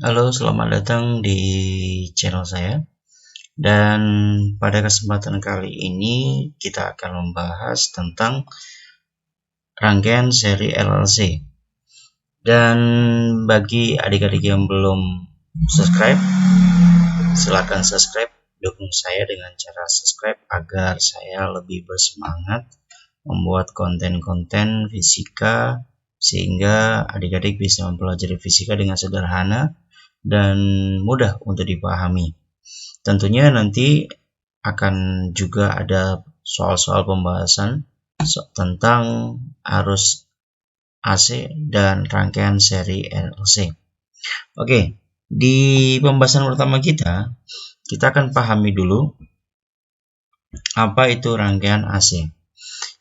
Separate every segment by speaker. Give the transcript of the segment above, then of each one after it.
Speaker 1: Halo, selamat datang di channel saya. Dan pada kesempatan kali ini kita akan membahas tentang rangkaian seri LLC. Dan bagi adik-adik yang belum subscribe, silakan subscribe. Dukung saya dengan cara subscribe agar saya lebih bersemangat membuat konten-konten fisika sehingga adik-adik bisa mempelajari fisika dengan sederhana dan mudah untuk dipahami. Tentunya nanti akan juga ada soal-soal pembahasan tentang arus AC dan rangkaian seri LLC. Oke, di pembahasan pertama kita akan pahami dulu apa itu rangkaian AC.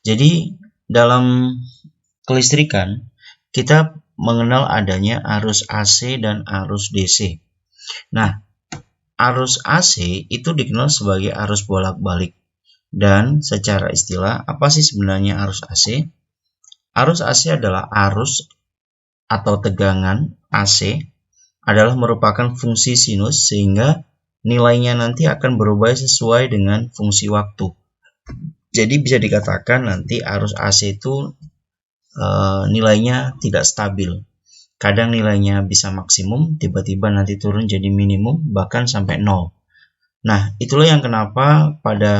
Speaker 1: Jadi dalam kelistrikan kita mengenal adanya arus AC dan arus DC. Nah, arus AC itu dikenal sebagai arus bolak-balik. Dan secara istilah, apa sih sebenarnya arus AC? Arus AC adalah arus atau tegangan AC adalah merupakan fungsi sinus sehingga nilainya nanti akan berubah sesuai dengan fungsi waktu. Jadi bisa dikatakan nanti arus AC itu nilainya tidak stabil. Kadang nilainya bisa maksimum, tiba-tiba nanti turun jadi minimum, bahkan sampai 0. Nah, itulah yang kenapa pada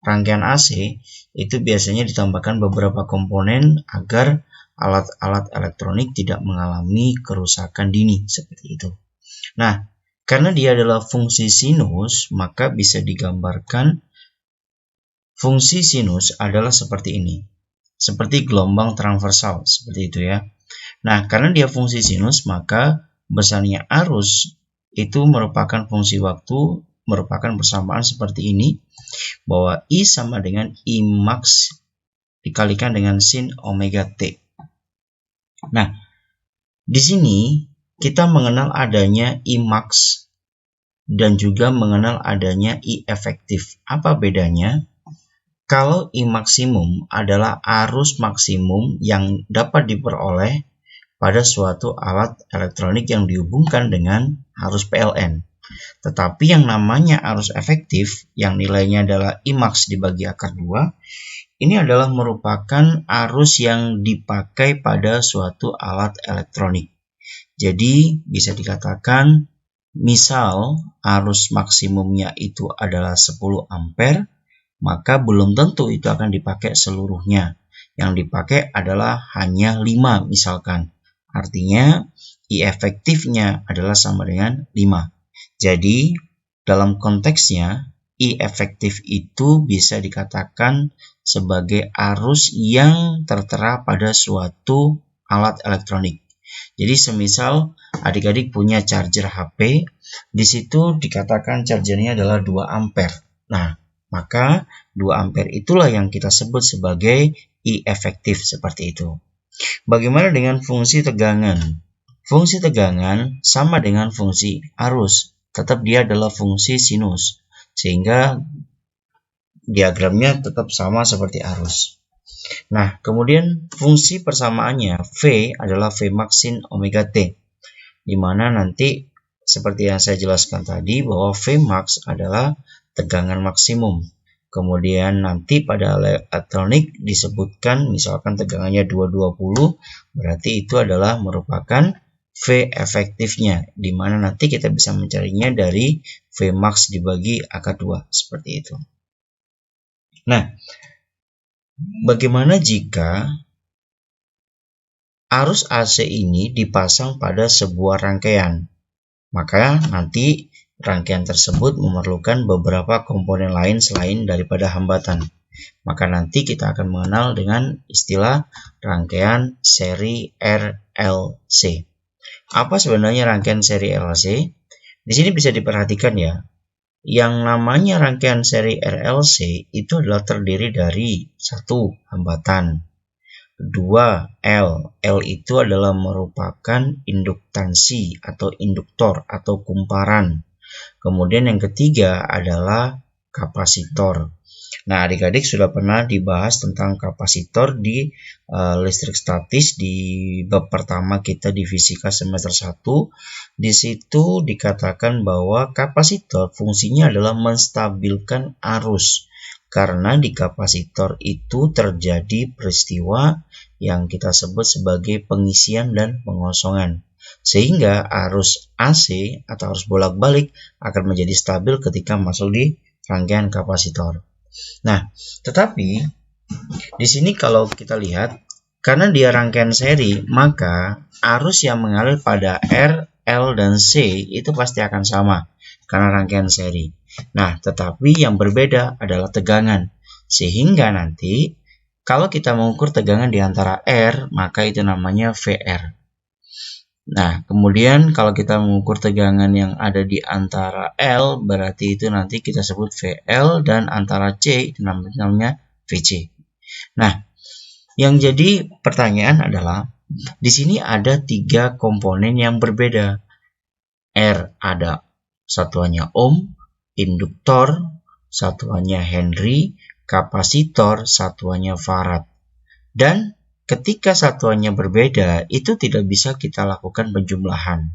Speaker 1: rangkaian AC itu biasanya ditambahkan beberapa komponen agar alat-alat elektronik tidak mengalami kerusakan dini, seperti itu. Nah, karena dia adalah fungsi sinus, maka bisa digambarkan fungsi sinus adalah seperti ini. Seperti gelombang transversal, seperti itu ya. Nah, karena dia fungsi sinus, maka besarnya arus itu merupakan fungsi waktu, merupakan persamaan seperti ini, bahwa I sama dengan I max dikalikan dengan sin omega T. Nah, di sini kita mengenal adanya I max dan juga mengenal adanya I efektif. Apa bedanya? Kalau I maksimum adalah arus maksimum yang dapat diperoleh pada suatu alat elektronik yang dihubungkan dengan arus PLN. Tetapi yang namanya arus efektif, yang nilainya adalah I max dibagi akar 2, ini adalah merupakan arus yang dipakai pada suatu alat elektronik. Jadi bisa dikatakan, misal arus maksimumnya itu adalah 10 ampere, maka belum tentu itu akan dipakai seluruhnya. Yang dipakai adalah hanya 5 misalkan. Artinya I efektifnya adalah sama dengan 5. Jadi dalam konteksnya I efektif itu bisa dikatakan sebagai arus yang tertera pada suatu alat elektronik. Jadi semisal adik-adik punya charger HP, di situ dikatakan chargernya adalah 2 ampere. Nah, maka 2 ampere itulah yang kita sebut sebagai I efektif, seperti itu. Bagaimana dengan fungsi tegangan? Fungsi tegangan sama dengan fungsi arus, tetap dia adalah fungsi sinus, sehingga diagramnya tetap sama seperti arus. Nah, kemudian fungsi persamaannya V adalah V max sin omega T, di mana nanti seperti yang saya jelaskan tadi bahwa V max adalah tegangan maksimum. Kemudian nanti pada elektronik disebutkan misalkan tegangannya 220, berarti itu adalah merupakan V efektifnya, di mana nanti kita bisa mencarinya dari V max dibagi akar 2, seperti itu. Nah, bagaimana jika arus AC ini dipasang pada sebuah rangkaian? Maka nanti rangkaian tersebut memerlukan beberapa komponen lain selain daripada hambatan. Maka nanti kita akan mengenal dengan istilah rangkaian seri RLC. Apa sebenarnya rangkaian seri RLC? Di sini bisa diperhatikan ya. Yang namanya rangkaian seri RLC itu adalah terdiri dari 1. Hambatan, 2. L. L itu adalah merupakan induktansi atau induktor atau kumparan. Kemudian yang ketiga adalah kapasitor. Nah, adik-adik sudah pernah dibahas tentang kapasitor di listrik statis di bab pertama kita di fisika semester 1. Di situ dikatakan bahwa kapasitor fungsinya adalah menstabilkan arus. Karena di kapasitor itu terjadi peristiwa yang kita sebut sebagai pengisian dan pengosongan. Sehingga arus AC atau arus bolak-balik akan menjadi stabil ketika masuk di rangkaian kapasitor. Nah, tetapi di sini kalau kita lihat, karena dia rangkaian seri, maka arus yang mengalir pada R, L, dan C itu pasti akan sama karena rangkaian seri. Nah, tetapi yang berbeda adalah tegangan. Sehingga nanti kalau kita mengukur tegangan di antara R, maka itu namanya VR. Nah, kemudian kalau kita mengukur tegangan yang ada di antara L, berarti itu nanti kita sebut VL, dan antara C itu namanya VC. Nah, yang jadi pertanyaan adalah, di sini ada 3 komponen yang berbeda. R ada satuannya ohm, induktor satuannya Henry, kapasitor satuannya farad. Dan ketika satuannya berbeda, itu tidak bisa kita lakukan penjumlahan.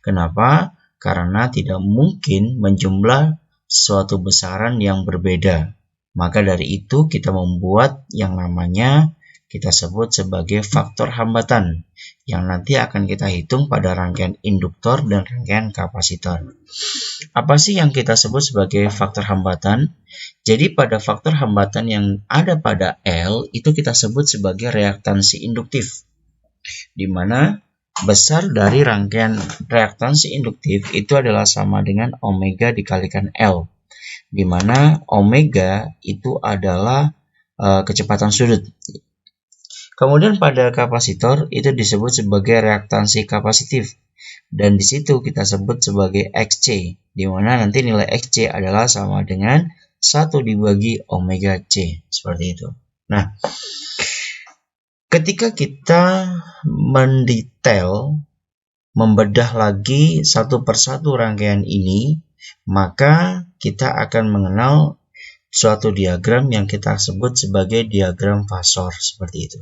Speaker 1: Kenapa? Karena tidak mungkin menjumlah suatu besaran yang berbeda. Maka dari itu kita membuat yang namanya kita sebut sebagai faktor hambatan, yang nanti akan kita hitung pada rangkaian induktor dan rangkaian kapasitor. Apa sih yang kita sebut sebagai faktor hambatan? Jadi pada faktor hambatan yang ada pada L itu kita sebut sebagai reaktansi induktif, di mana besar dari rangkaian reaktansi induktif itu adalah sama dengan omega dikalikan L, di mana omega itu adalah kecepatan sudut. Kemudian pada kapasitor itu disebut sebagai reaktansi kapasitif, dan di situ kita sebut sebagai XC, di mana nanti nilai XC adalah sama dengan 1 dibagi omega C, seperti itu. Nah, ketika kita mendetail, membedah lagi satu persatu rangkaian ini, maka kita akan mengenal suatu diagram yang kita sebut sebagai diagram fasor, seperti itu.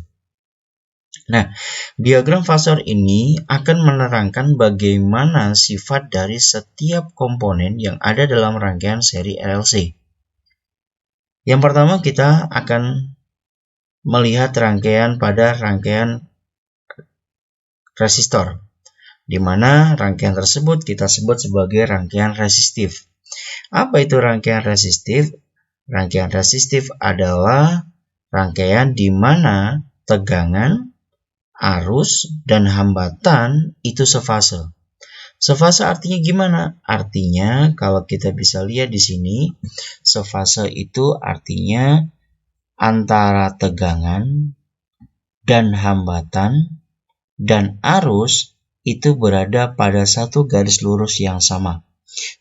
Speaker 1: Nah, diagram fasor ini akan menerangkan bagaimana sifat dari setiap komponen yang ada dalam rangkaian seri RLC. Yang pertama kita akan melihat rangkaian pada rangkaian resistor, di mana rangkaian tersebut kita sebut sebagai rangkaian resistif. Apa itu rangkaian resistif? Rangkaian resistif adalah rangkaian di mana tegangan, arus, dan hambatan itu sefase. Sefase artinya gimana? Artinya kalau kita bisa lihat di sini, sefase itu artinya antara tegangan dan hambatan dan arus itu berada pada satu garis lurus yang sama.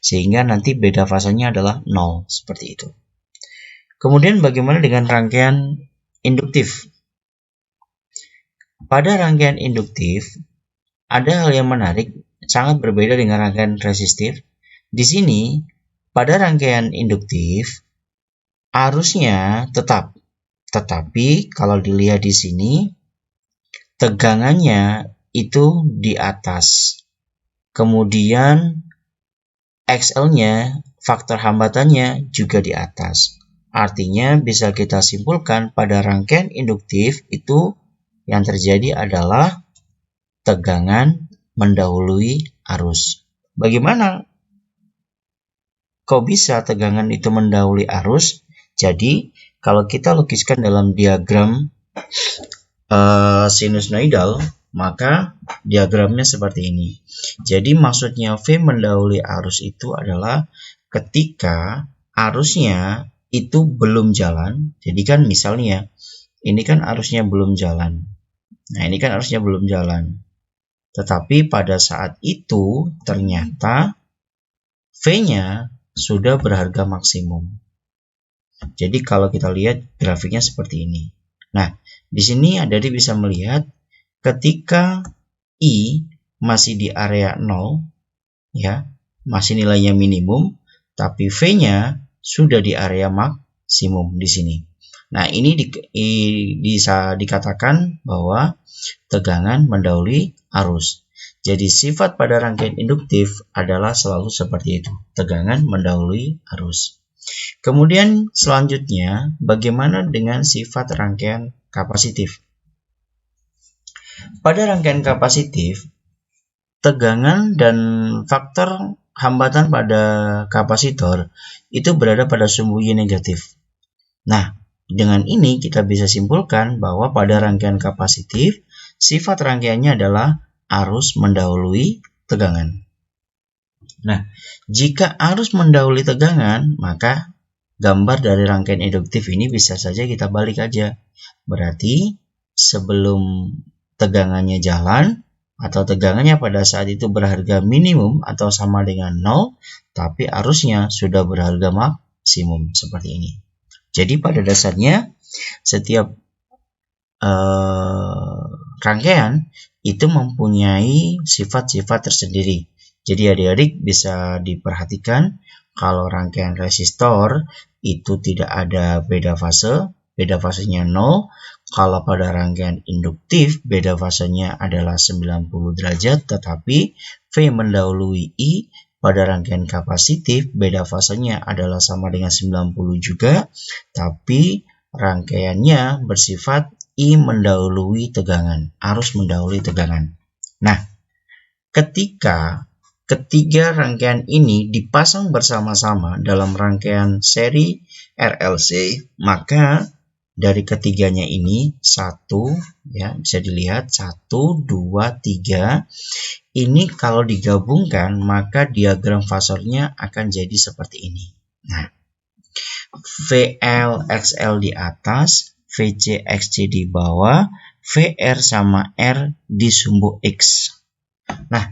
Speaker 1: Sehingga nanti beda fasenya adalah 0, seperti itu. Kemudian bagaimana dengan rangkaian induktif? Pada rangkaian induktif, ada hal yang menarik, sangat berbeda dengan rangkaian resistif. Di sini, pada rangkaian induktif, arusnya tetap. Tetapi kalau dilihat di sini, tegangannya itu di atas. Kemudian, XL-nya, faktor hambatannya juga di atas. Artinya bisa kita simpulkan pada rangkaian induktif itu yang terjadi adalah tegangan mendahului arus. Bagaimana kok bisa tegangan itu mendahului arus? Jadi kalau kita lukiskan dalam diagram sinusnoidal, maka diagramnya seperti ini. Jadi maksudnya V mendahului arus itu adalah ketika arusnya itu belum jalan. Jadi kan misalnya ini kan arusnya belum jalan. Nah, ini kan arusnya belum jalan. Tetapi pada saat itu ternyata V-nya sudah berharga maksimum. Jadi kalau kita lihat grafiknya seperti ini. Nah, di sini adik bisa melihat ketika I masih di area 0, ya, masih nilainya minimum, tapi V-nya sudah di area maksimum di sini. Nah, ini bisa dikatakan bahwa tegangan mendahului arus. Jadi sifat pada rangkaian induktif adalah selalu seperti itu, tegangan mendahului arus. Kemudian selanjutnya, bagaimana dengan sifat rangkaian kapasitif? Pada rangkaian kapasitif, tegangan dan faktor hambatan pada kapasitor itu berada pada sumbu Y negatif. Nah, dengan ini kita bisa simpulkan bahwa pada rangkaian kapasitif, sifat rangkaiannya adalah arus mendahului tegangan. Nah, jika arus mendahului tegangan, maka gambar dari rangkaian induktif ini bisa saja kita balik aja. Berarti sebelum tegangannya jalan, atau tegangannya pada saat itu berharga minimum atau sama dengan 0, tapi arusnya sudah berharga maksimum seperti ini. Jadi pada dasarnya setiap rangkaian itu mempunyai sifat-sifat tersendiri. Jadi adik-adik bisa diperhatikan kalau rangkaian resistor itu tidak ada beda fase, beda fasenya 0. Kalau pada rangkaian induktif, beda fasenya adalah 90 derajat, tetapi V mendahului I. Pada rangkaian kapasitif, beda fasenya adalah sama dengan 90 juga, tapi rangkaiannya bersifat I mendahului tegangan, arus mendahului tegangan. Nah, ketika ketiga rangkaian ini dipasang bersama-sama dalam rangkaian seri RLC, maka dari ketiganya ini satu, ya bisa dilihat 1, 2, 3. Ini kalau digabungkan maka diagram fasornya akan jadi seperti ini. Nah, VL XL di atas, VC XC di bawah, VR sama R di sumbu X. Nah,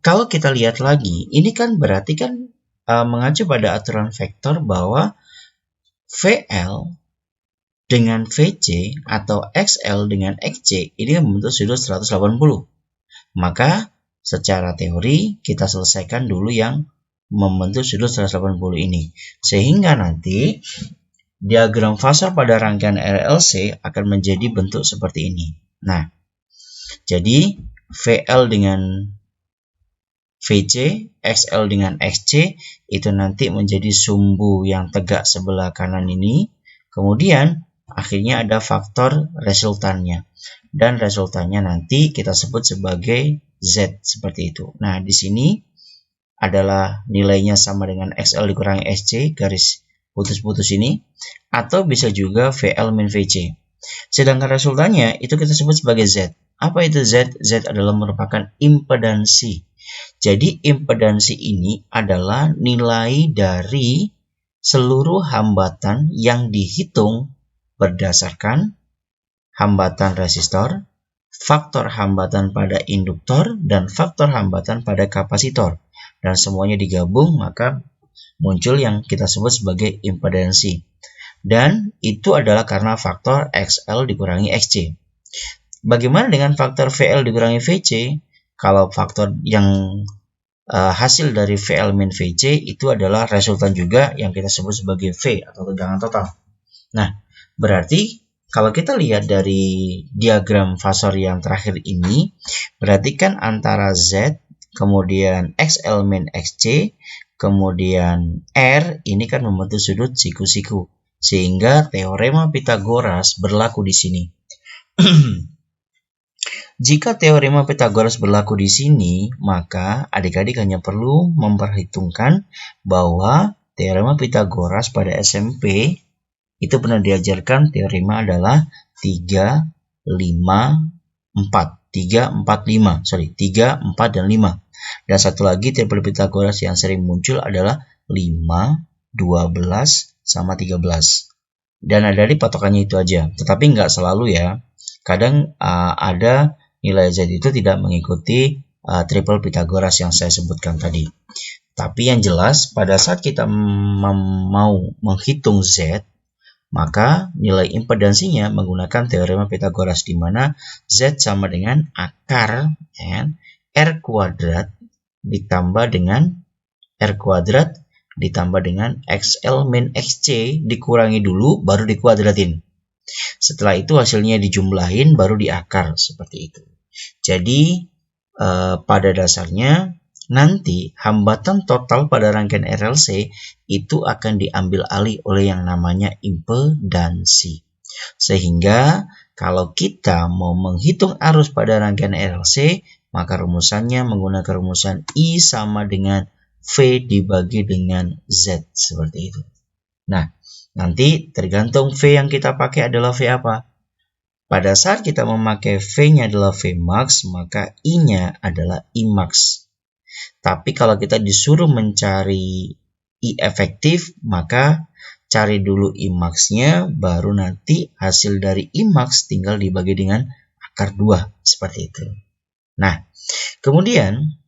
Speaker 1: kalau kita lihat lagi, ini kan berarti kan mengacu pada aturan vektor bahwa VL dengan VC atau XL dengan XC ini membentuk sudut 180. Maka secara teori kita selesaikan dulu yang membentuk sudut 180 ini. Sehingga nanti diagram fasor pada rangkaian RLC akan menjadi bentuk seperti ini. Nah, jadi VL dengan VC, XL dengan XC itu nanti menjadi sumbu yang tegak sebelah kanan ini. Kemudian akhirnya ada faktor resultannya. Dan resultannya nanti kita sebut sebagai Z seperti itu. Nah, di sini adalah nilainya sama dengan XL dikurangi XC, garis putus-putus ini. Atau bisa juga VL min VC. Sedangkan resultannya itu kita sebut sebagai Z. Apa itu Z? Z adalah merupakan impedansi. Jadi impedansi ini adalah nilai dari seluruh hambatan yang dihitung berdasarkan hambatan resistor, faktor hambatan pada induktor, dan faktor hambatan pada kapasitor. Dan semuanya digabung maka muncul yang kita sebut sebagai impedansi. Dan itu adalah karena faktor XL dikurangi XC. Bagaimana dengan faktor VL dikurangi VC? Kalau faktor yang hasil dari VL min VC itu adalah resultan juga yang kita sebut sebagai V atau tegangan total. Nah, berarti kalau kita lihat dari diagram fasor yang terakhir ini, berarti kan antara Z, kemudian XL min XC, kemudian R, ini kan membentuk sudut siku-siku. Sehingga teorema Pythagoras berlaku di sini. Jika teorema Pythagoras berlaku di sini, maka adik-adik hanya perlu memperhitungkan bahwa teorema Pythagoras pada SMP itu pernah diajarkan teorema adalah 3, 4, 4, 5. Dan 5. Dan satu lagi teorema Pythagoras yang sering muncul adalah 5, 12, sama 13. Dan ada di patokannya itu aja. Tetapi nggak selalu ya. Kadang ada nilai Z itu tidak mengikuti triple Pythagoras yang saya sebutkan tadi. Tapi yang jelas pada saat kita mau menghitung Z, maka nilai impedansinya menggunakan teorema Pythagoras di mana Z sama dengan akar R kuadrat ditambah dengan R kuadrat ditambah dengan XL min XC dikurangi dulu baru dikuadratin. Setelah itu hasilnya dijumlahin baru diakar seperti itu. Jadi pada dasarnya nanti hambatan total pada rangkaian RLC itu akan diambil alih oleh yang namanya impedansi. Sehingga kalau kita mau menghitung arus pada rangkaian RLC, maka rumusannya menggunakan rumusan I sama dengan V dibagi dengan Z seperti itu. Nah, nanti tergantung V yang kita pakai adalah V apa. Pada saat kita memakai V-nya adalah V max, maka I-nya adalah I max. Tapi kalau kita disuruh mencari I efektif, maka cari dulu I max-nya, baru nanti hasil dari I max tinggal dibagi dengan akar 2, seperti itu. Nah, kemudian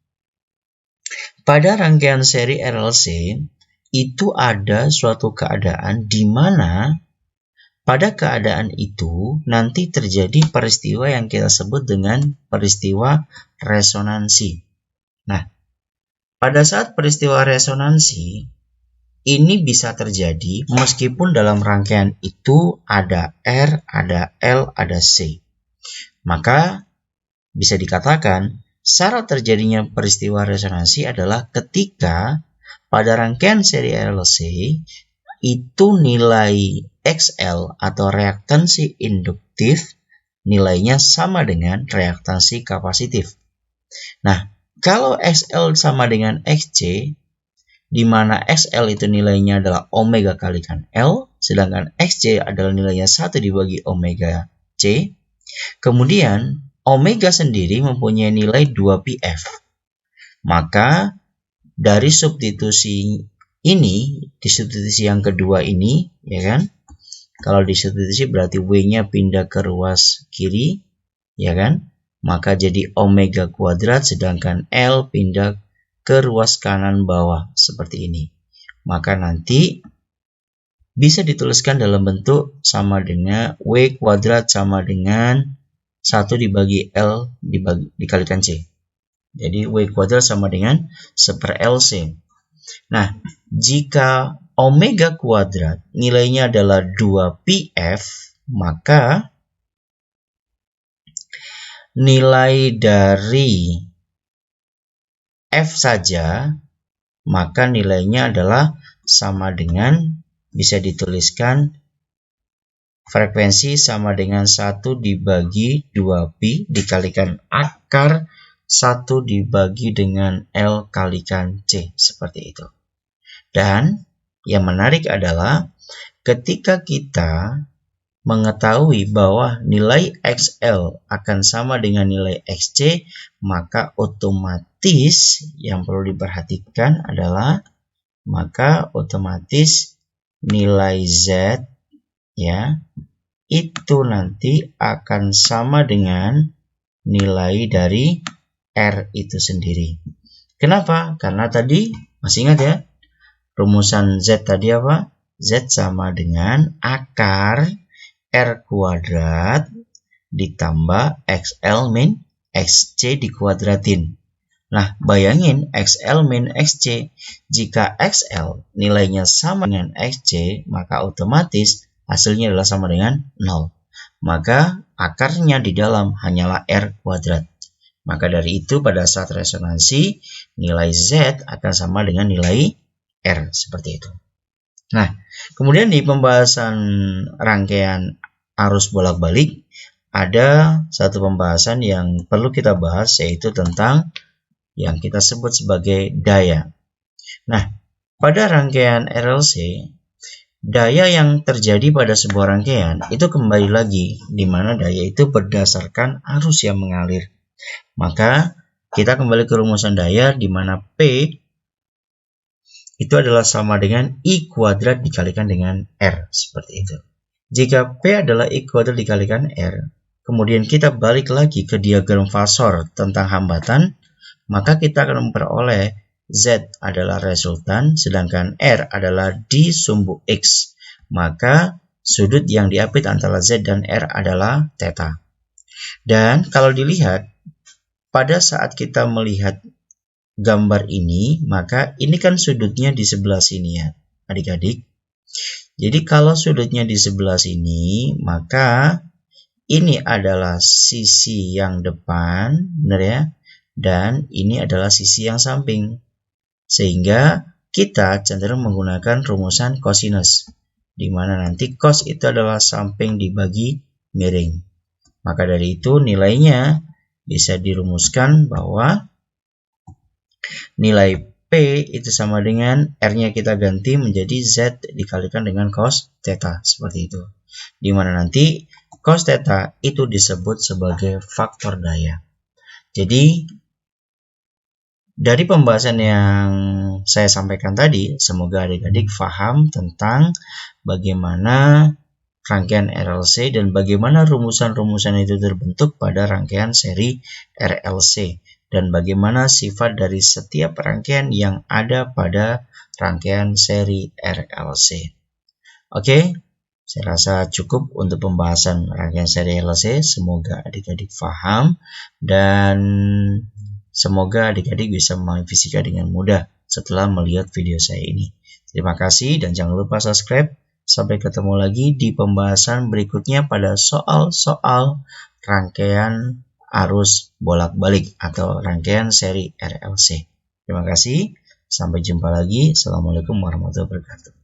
Speaker 1: pada rangkaian seri RLC itu ada suatu keadaan di mana pada keadaan itu nanti terjadi peristiwa yang kita sebut dengan peristiwa resonansi. Nah, pada saat peristiwa resonansi ini bisa terjadi meskipun dalam rangkaian itu ada R, ada L, ada C. Maka bisa dikatakan syarat terjadinya peristiwa resonansi adalah ketika pada rangkaian seri RLC itu nilai XL atau reaktansi induktif nilainya sama dengan reaktansi kapasitif. Nah, kalau XL sama dengan XC, di mana XL itu nilainya adalah omega kalikan L, sedangkan XC adalah nilainya 1 dibagi omega C, kemudian omega sendiri mempunyai nilai 2πf. Maka dari substitusi ini, di substitusi yang kedua ini, ya kan? Kalau disubstitusi berarti W-nya pindah ke ruas kiri, ya kan? Maka jadi omega kuadrat, sedangkan L pindah ke ruas kanan bawah, seperti ini. Maka nanti bisa dituliskan dalam bentuk sama dengan W kuadrat sama dengan 1 dibagi L dikalikan C. Jadi W kuadrat sama dengan 1/LC. Nah, jika omega kuadrat nilainya adalah 2πf, maka nilai dari F saja, maka nilainya adalah sama dengan, bisa dituliskan frekuensi sama dengan 1 dibagi 2π dikalikan akar 1 dibagi dengan L kalikan C, seperti itu. Dan yang menarik adalah ketika kita mengetahui bahwa nilai XL akan sama dengan nilai XC, maka otomatis yang perlu diperhatikan adalah nilai Z ya itu nanti akan sama dengan nilai dari R itu sendiri. Kenapa? Karena tadi masih ingat ya, rumusan Z tadi apa? Z sama dengan akar R kuadrat ditambah XL min XC dikuadratin. Nah, bayangin XL min XC. Jika XL nilainya sama dengan XC, maka otomatis hasilnya adalah sama dengan 0. Maka akarnya di dalam hanyalah R kuadrat. Maka dari itu pada saat resonansi, nilai Z akan sama dengan nilai R, seperti itu. Nah, kemudian di pembahasan rangkaian arus bolak-balik, ada satu pembahasan yang perlu kita bahas, yaitu tentang yang kita sebut sebagai daya. Nah, pada rangkaian RLC, daya yang terjadi pada sebuah rangkaian itu kembali lagi, di mana daya itu berdasarkan arus yang mengalir. Maka kita kembali ke rumusan daya, di mana P itu adalah sama dengan I kuadrat dikalikan dengan R, seperti itu. Jika P adalah I kuadrat dikalikan R, kemudian kita balik lagi ke diagram fasor tentang hambatan, maka kita akan memperoleh Z adalah resultan, sedangkan R adalah di sumbu X. Maka sudut yang diapit antara Z dan R adalah theta. Dan kalau dilihat, pada saat kita melihat gambar ini, maka ini kan sudutnya di sebelah sini ya, adik-adik. Jadi kalau sudutnya di sebelah sini, maka ini adalah sisi yang depan, benar ya? Dan ini adalah sisi yang samping. Sehingga kita cenderung menggunakan rumusan cosinus, di mana nanti cos itu adalah samping dibagi miring. Maka dari itu nilainya bisa dirumuskan bahwa nilai P itu sama dengan R-nya kita ganti menjadi Z dikalikan dengan cos theta, seperti itu. Di mana nanti cos theta itu disebut sebagai faktor daya. Jadi dari pembahasan yang saya sampaikan tadi, semoga adik-adik paham tentang bagaimana rangkaian RLC dan bagaimana rumusan-rumusan itu terbentuk pada rangkaian seri RLC dan bagaimana sifat dari setiap rangkaian yang ada pada rangkaian seri RLC. Oke, saya rasa cukup untuk pembahasan rangkaian seri RLC. Semoga adik-adik paham dan semoga adik-adik bisa memahami fisika dengan mudah setelah melihat video saya ini. Terima kasih dan jangan lupa subscribe. Sampai ketemu lagi di pembahasan berikutnya pada soal-soal rangkaian arus bolak-balik atau rangkaian seri RLC. Terima kasih. Sampai jumpa lagi. Assalamualaikum warahmatullahi wabarakatuh.